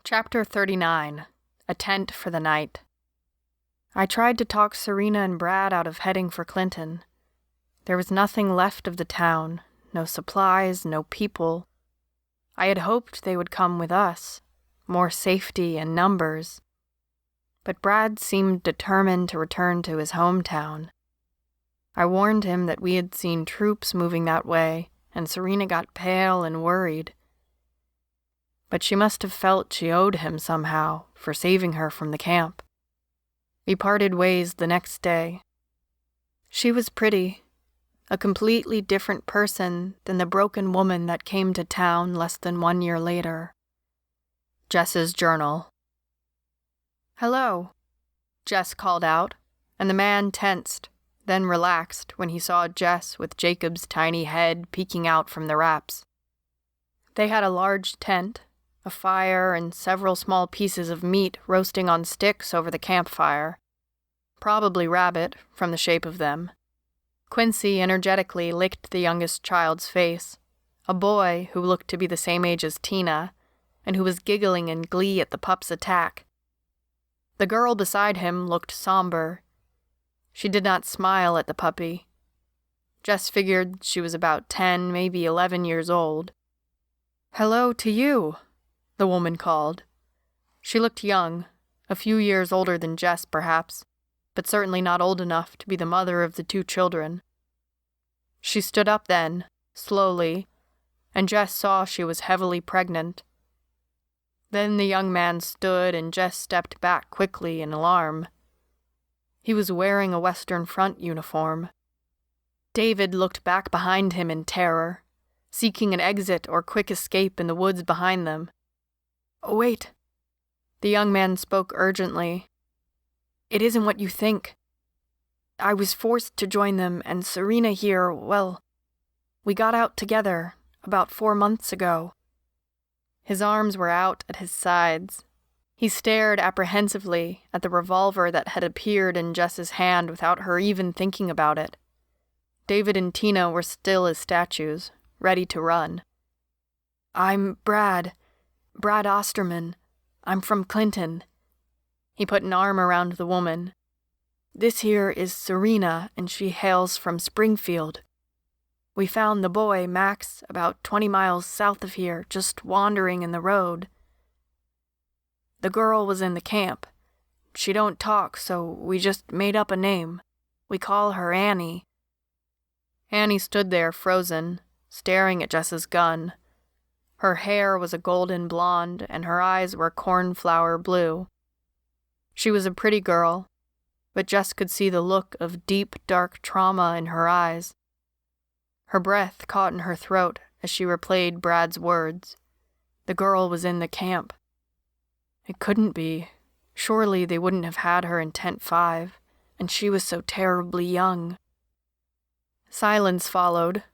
Chapter 39. A Tent for the Night. I tried to talk Serena and Brad out of heading for Clinton. There was nothing left of the town, no supplies, no people. I had hoped they would come with us, more safety and numbers. But Brad seemed determined to return to his hometown. I warned him that we had seen troops moving that way, and Serena got pale and worried. But she must have felt she owed him somehow for saving her from the camp. We parted ways the next day. She was pretty, a completely different person than the broken woman that came to town less than 1 year later. Jess's journal. "Hello," Jess called out, and the man tensed, then relaxed when he saw Jess with Jacob's tiny head peeking out from the wraps. They had a large tent, a fire, and several small pieces of meat roasting on sticks over the campfire. Probably rabbit, from the shape of them. Quincy energetically licked the youngest child's face, a boy who looked to be the same age as Tina, and who was giggling in glee at the pup's attack. The girl beside him looked somber. She did not smile at the puppy. Jess figured she was about 10, maybe 11 years old. "Hello to you," the woman called. She looked young, a few years older than Jess, perhaps, but certainly not old enough to be the mother of the 2 children. She stood up then, slowly, and Jess saw she was heavily pregnant. Then the young man stood and Jess stepped back quickly in alarm. He was wearing a Western Front uniform. David looked back behind him in terror, seeking an exit or quick escape in the woods behind them. "Oh, wait." The young man spoke urgently. "It isn't what you think. I was forced to join them, and Serena here, well, we got out together about 4 months ago." His arms were out at his sides. He stared apprehensively at the revolver that had appeared in Jess's hand without her even thinking about it. David and Tina were still as statues, ready to run. "I'm Brad Osterman. I'm from Clinton." He put an arm around the woman. "This here is Serena, and she hails from Springfield. We found the boy, Max, about 20 miles south of here, just wandering in the road. The girl was in the camp. She don't talk, so we just made up a name. We call her Annie." Annie stood there frozen, staring at Jess's gun. Her hair was a golden blonde, and her eyes were cornflower blue. She was a pretty girl, but Jess could see the look of deep, dark trauma in her eyes. Her breath caught in her throat as she replayed Brad's words. The girl was in the camp. It couldn't be. Surely they wouldn't have had her in Tent 5, and she was so terribly young. Silence followed.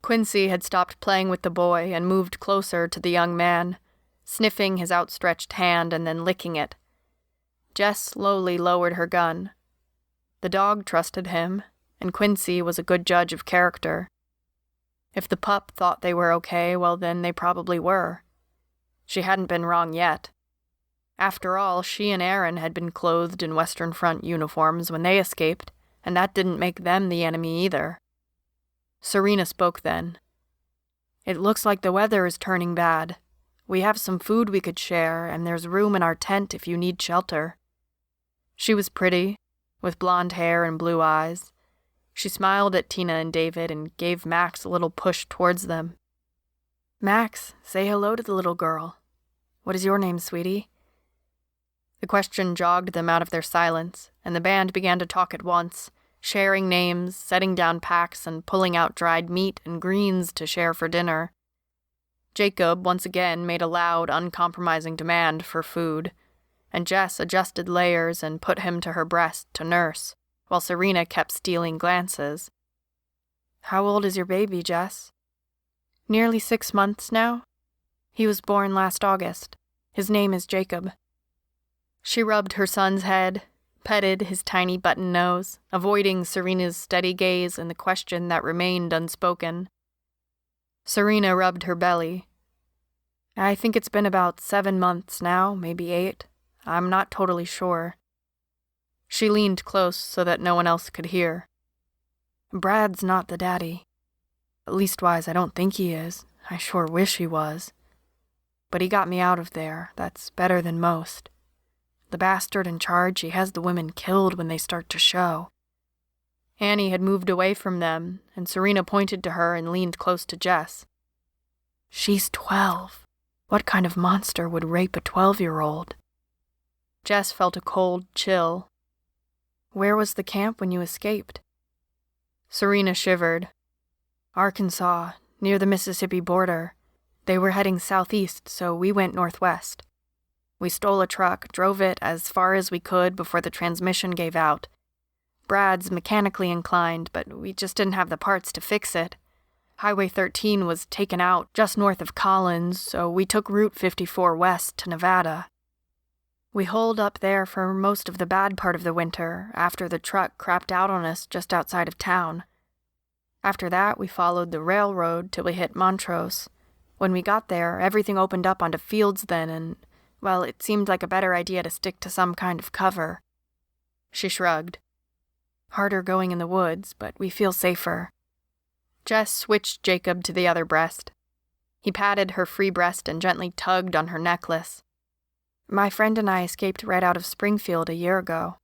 Quincy had stopped playing with the boy and moved closer to the young man, sniffing his outstretched hand and then licking it. Jess slowly lowered her gun. The dog trusted him, and Quincy was a good judge of character. If the pup thought they were okay, well then they probably were. She hadn't been wrong yet. After all, she and Aaron had been clothed in Western Front uniforms when they escaped, and that didn't make them the enemy either. Serena spoke then. "It looks like the weather is turning bad. We have some food we could share, and there's room in our tent if you need shelter." She was pretty, with blonde hair and blue eyes. She smiled at Tina and David and gave Max a little push towards them. "Max, say hello to the little girl. What is your name, sweetie?" The question jogged them out of their silence, and the band began to talk at once, sharing names, setting down packs, and pulling out dried meat and greens to share for dinner. Jacob once again made a loud, uncompromising demand for food, and Jess adjusted layers and put him to her breast to nurse, while Serena kept stealing glances. "How old is your baby, Jess?" "Nearly 6 months now. He was born last August. His name is Jacob." She rubbed her son's head, petted his tiny button nose, avoiding Serena's steady gaze and the question that remained unspoken. Serena rubbed her belly. I think it's been about 7 months now, maybe 8. I'm not totally sure. She leaned close so that no one else could hear. Brad's not the daddy. Leastwise, I don't think he is. I sure wish he was. But he got me out of there. That's better than most. The bastard in charge, he has the women killed when they start to show. Annie had moved away from them, and Serena pointed to her and leaned close to Jess. She's 12. What kind of monster would rape a 12-year-old? Jess felt a cold chill. Where was the camp when you escaped? Serena shivered. Arkansas, near the Mississippi border. They were heading southeast, so we went northwest. We stole a truck, drove it as far as we could before the transmission gave out. Brad's mechanically inclined, but we just didn't have the parts to fix it. Highway 13 was taken out just north of Collins, so we took Route 54 west to Nevada. We holed up there for most of the bad part of the winter, after the truck crapped out on us just outside of town. After that, we followed the railroad till we hit Montrose. When we got there, everything opened up onto fields then, and, well, it seemed like a better idea to stick to some kind of cover. She shrugged. Harder going in the woods, but we feel safer. Jess switched Jacob to the other breast. He patted her free breast and gently tugged on her necklace. My friend and I escaped right out of Springfield a year ago.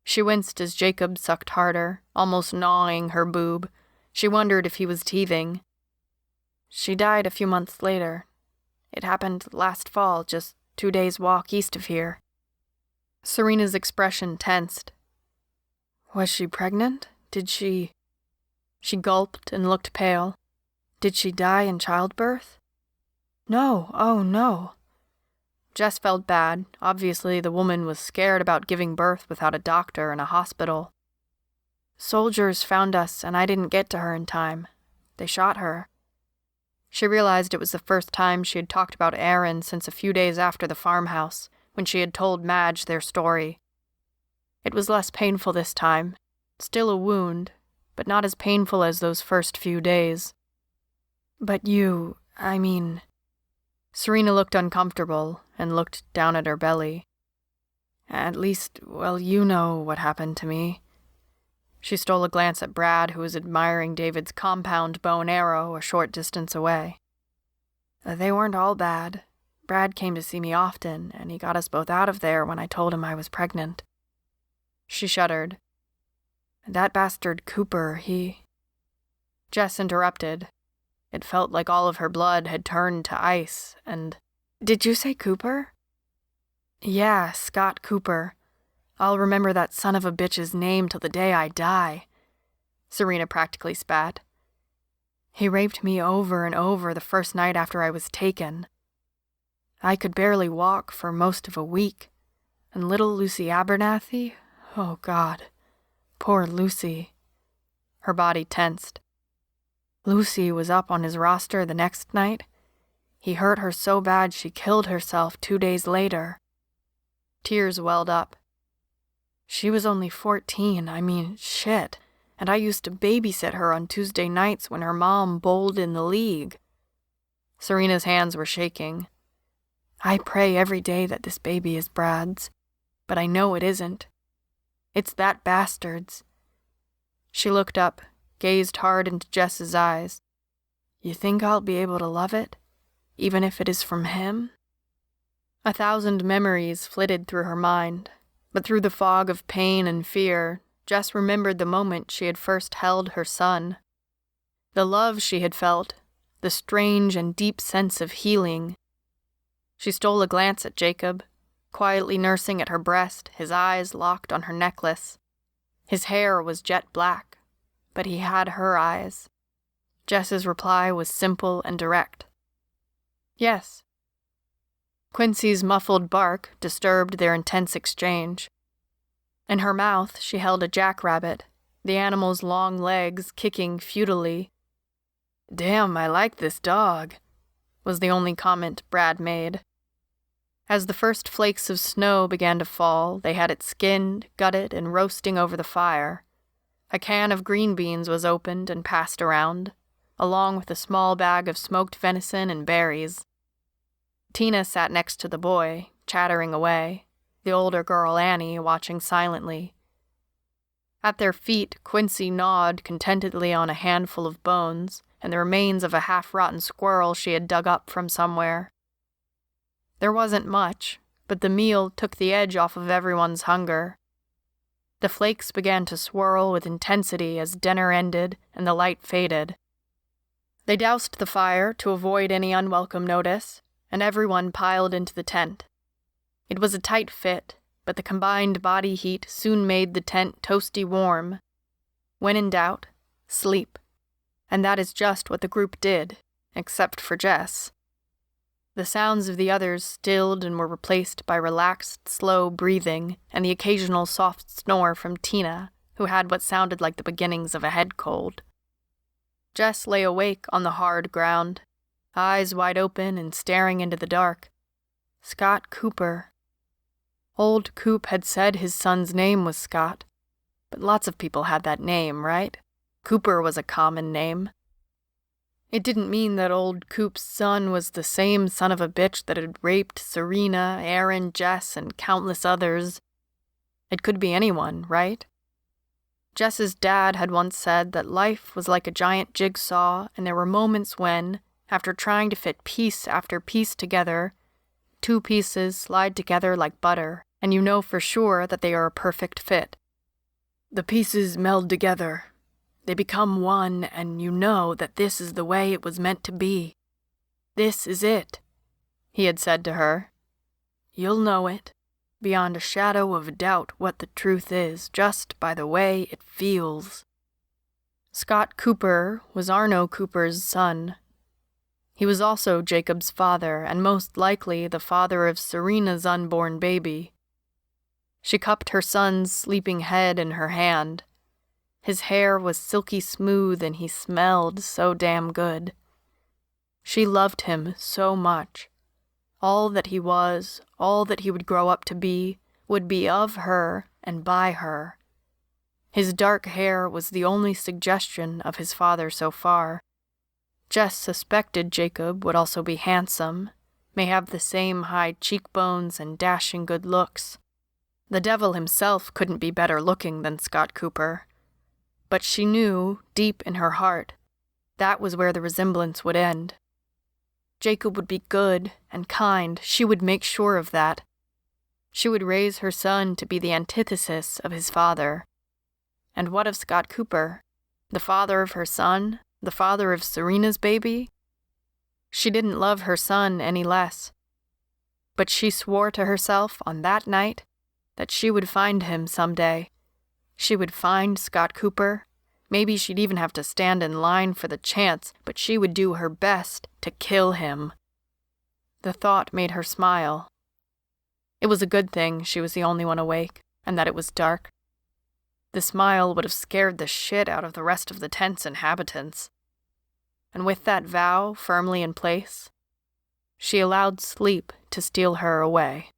She winced as Jacob sucked harder, almost gnawing her boob. She wondered if he was teething. She died a few months later. It happened last fall, just 2 days' walk east of here. Serena's expression tensed. Was she pregnant? Did she... She gulped and looked pale. Did she die in childbirth? No, oh no. Jess felt bad. Obviously, the woman was scared about giving birth without a doctor and a hospital. Soldiers found us, and I didn't get to her in time. They shot her. She realized it was the first time she had talked about Aaron since a few days after the farmhouse, when she had told Madge their story. It was less painful this time. Still a wound, but not as painful as those first few days. But you, Serena looked uncomfortable and looked down at her belly. At least, well, you know what happened to me. She stole a glance at Brad, who was admiring David's compound bow and arrow a short distance away. They weren't all bad. Brad came to see me often, and he got us both out of there when I told him I was pregnant. She shuddered. That bastard Cooper, he... Jess interrupted. It felt like all of her blood had turned to ice, and... Did you say Cooper? Yeah, Scott Cooper. I'll remember that son of a bitch's name till the day I die. Serena practically spat. He raped me over and over the first night after I was taken. I could barely walk for most of a week, and little Lucy Abernathy, oh God, poor Lucy. Her body tensed. Lucy was up on his roster the next night. He hurt her so bad she killed herself 2 days later. Tears welled up. She was only 14, shit, and I used to babysit her on Tuesday nights when her mom bowled in the league. Serena's hands were shaking. I pray every day that this baby is Brad's, but I know it isn't. It's that bastard's. She looked up, gazed hard into Jess's eyes. You think I'll be able to love it, even if it is from him? 1,000 memories flitted through her mind, but through the fog of pain and fear, Jess remembered the moment she had first held her son. The love she had felt, the strange and deep sense of healing. She stole a glance at Jacob, quietly nursing at her breast, his eyes locked on her necklace. His hair was jet black, but he had her eyes. Jess's reply was simple and direct. Yes. Quincy's muffled bark disturbed their intense exchange. In her mouth she held a jackrabbit, the animal's long legs kicking futilely. Damn, I like this dog, was the only comment Brad made. As the first flakes of snow began to fall, they had it skinned, gutted, and roasting over the fire. A can of green beans was opened and passed around, along with a small bag of smoked venison and berries. Tina sat next to the boy, chattering away, the older girl Annie watching silently. At their feet, Quincy gnawed contentedly on a handful of bones and the remains of a half-rotten squirrel she had dug up from somewhere. There wasn't much, but the meal took the edge off of everyone's hunger. The flakes began to swirl with intensity as dinner ended and the light faded. They doused the fire to avoid any unwelcome notice, and everyone piled into the tent. It was a tight fit, but the combined body heat soon made the tent toasty warm. When in doubt, sleep. And that is just what the group did, except for Jess. The sounds of the others stilled and were replaced by relaxed, slow breathing and the occasional soft snore from Tina, who had what sounded like the beginnings of a head cold. Jess lay awake on the hard ground, eyes wide open and staring into the dark. Scott Cooper. Old Coop had said his son's name was Scott, but lots of people had that name, right? Cooper was a common name. It didn't mean that old Coop's son was the same son of a bitch that had raped Serena, Aaron, Jess, and countless others. It could be anyone, right? Jess's dad had once said that life was like a giant jigsaw, and there were moments when, after trying to fit piece after piece together, two pieces slide together like butter, and you know for sure that they are a perfect fit. The pieces meld together. They become one, and you know that this is the way it was meant to be. This is it, he had said to her. You'll know it, beyond a shadow of a doubt what the truth is, just by the way it feels. Scott Cooper was Arno Cooper's son. He was also Jacob's father, and most likely the father of Serena's unborn baby. She cupped her son's sleeping head in her hand. His hair was silky smooth and he smelled so damn good. She loved him so much. All that he was, all that he would grow up to be, would be of her and by her. His dark hair was the only suggestion of his father so far. Jess suspected Jacob would also be handsome, may have the same high cheekbones and dashing good looks. The devil himself couldn't be better looking than Scott Cooper. But she knew, deep in her heart, that was where the resemblance would end. Jacob would be good and kind. She would make sure of that. She would raise her son to be the antithesis of his father. And what of Scott Cooper? The father of her son? The father of Serena's baby? She didn't love her son any less. But she swore to herself on that night that she would find him someday. She would find Scott Cooper. Maybe she'd even have to stand in line for the chance, but she would do her best to kill him. The thought made her smile. It was a good thing she was the only one awake, and that it was dark. The smile would have scared the shit out of the rest of the tent's inhabitants. And with that vow firmly in place, she allowed sleep to steal her away.